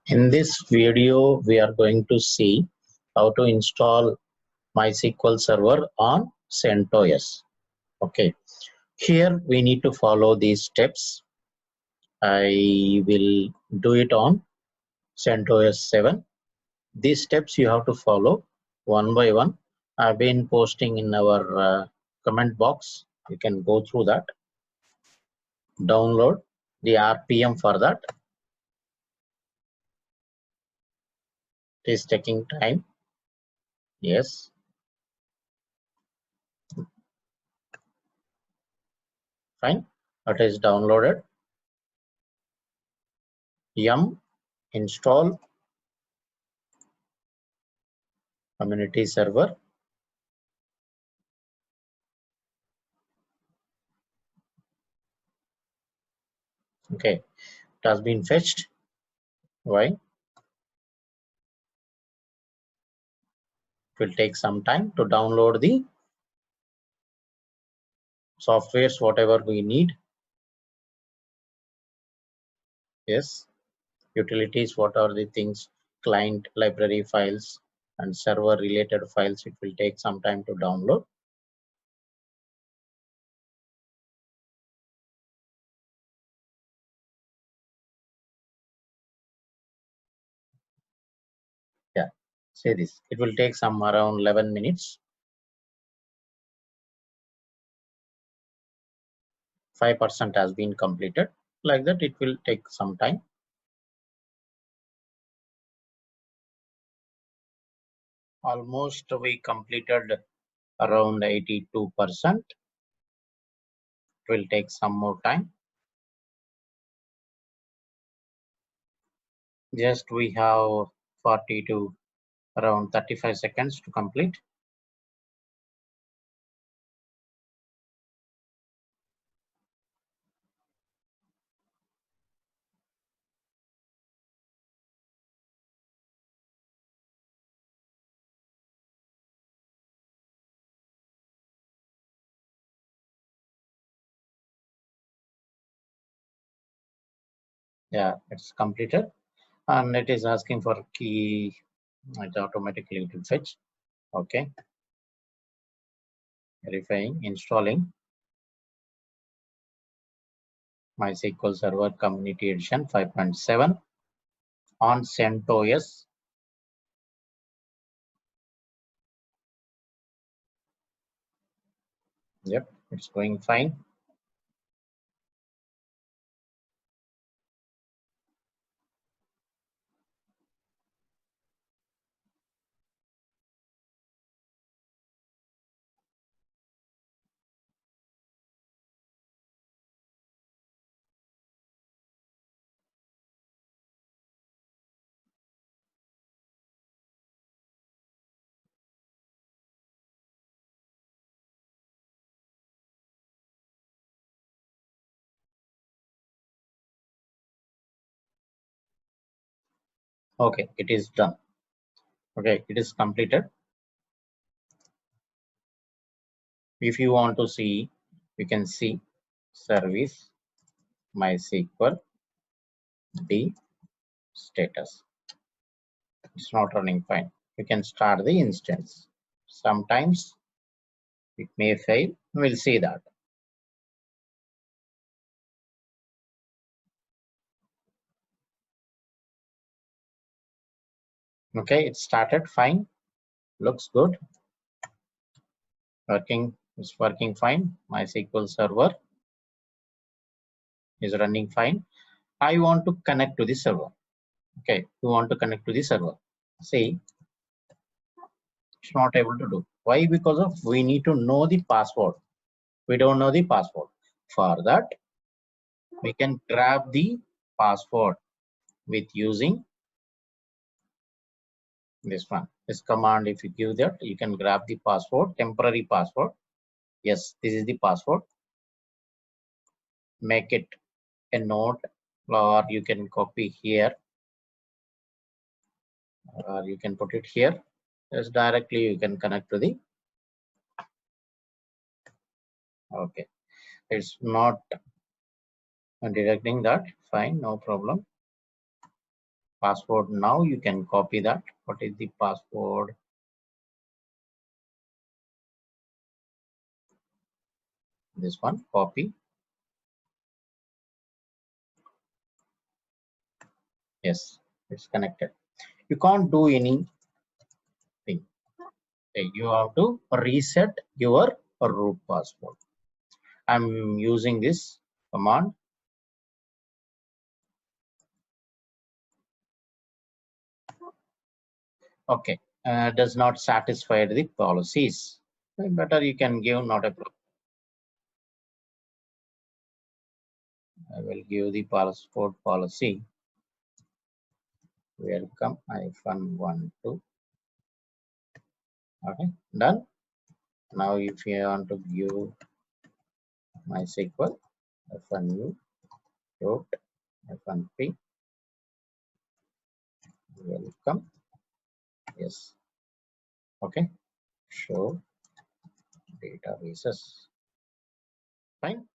In this video, we are going to see how to install MySQL Server on Centos. Okay, here we need to follow these steps. I will do it on CentOS 7. These steps you have to follow one by one. I've been posting in our comment box. You can go through that. Download the RPM for that. It is taking time. Yes. Fine. It is downloaded. Yum install community server. Okay, it has been fetched. Why? It will take some time to download the softwares, whatever we need. Yes, utilities, what are the things, client library files and server related files. It will take some time to download. Yeah, say this. It will take some around 11 minutes. 5% has been completed. Like that, it will take some time. Almost we completed around 82%. It will take some more time. Just we have 40 to around 35 seconds to complete. Yeah, it's completed and it is asking for key. It automatically will fetch. Okay, verifying, installing MySQL Server Community Edition 5.7 on CentOS. Yep, it's going fine. Okay, it is done. Okay, it is completed. If you want to see, you can see service MySQL D status. It's not running fine. You can start the instance. Sometimes it may fail. We'll see that. Okay, it started fine. Looks good. It's working fine. MySQL server is running fine. I want to connect to the server. Okay, we want to connect to the server. See, it's not able to do. Why? Because of we need to know the password. We don't know the password. For that, we can grab the password with using this one. This command, if you give that, you can grab the password, temporary password. Yes, this is the password. Make it a note, or you can copy here, or you can put it here. Just directly you can connect to the. Okay, it's not detecting that. Fine, no problem. password. Now you can copy that. What is the password? This one, copy. Yes, it's connected. You can't do anything. Okay, you have to reset your root password. I'm using this command. Okay, does not satisfy the policies. Better you can give not a problem. I will give the passport policy. Welcome -1 2. Okay, done. Now if you want to give MySQL -u root -p, welcome. Yes. Okay. Show databases. Fine.